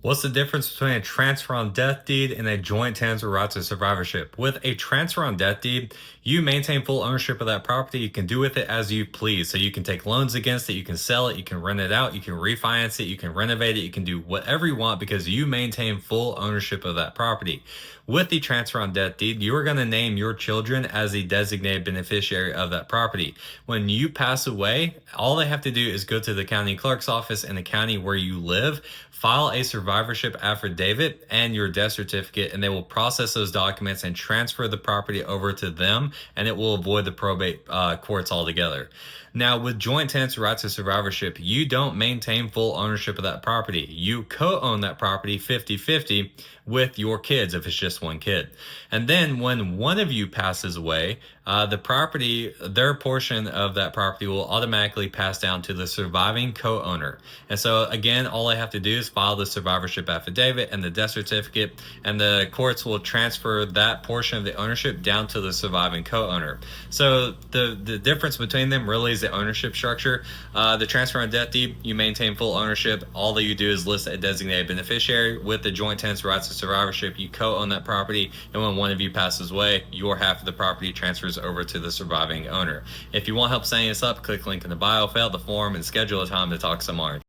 What's the difference between a transfer on death deed and a joint tenants with rights of survivorship? With a transfer on death deed, you maintain full ownership of that property. You can do with it as you please. So you can take loans against it, you can sell it, you can rent it out, you can refinance it, you can renovate it, you can do whatever you want because you maintain full ownership of that property. With the transfer on death deed, you are going to name your children as the designated beneficiary of that property. When you pass away, all they have to do is go to the county clerk's office in the county where you live, file a survivorship affidavit and your death certificate, and they will process those documents and transfer the property over to them, and it will avoid the probate courts altogether. Now, with joint tenants' rights of survivorship, you don't maintain full ownership of that property. You co-own that property 50-50 with your kids if it's just one kid. And then when one of you passes away, the property, their portion of that property will automatically pass down to the surviving co-owner. And so again, all I have to do is file the survivorship affidavit and the death certificate, and the courts will transfer that portion of the ownership down to the surviving co-owner. So the difference between them really is the ownership structure. The transfer on death deed, you maintain full ownership. All that you do is list a designated beneficiary. With the joint tenants' rights of survivorship, you co-own that property, and when one of you passes away, your half of the property transfers over to the surviving owner. If you want help setting this up, click link in the bio, fill out the form, and schedule a time to talk some more.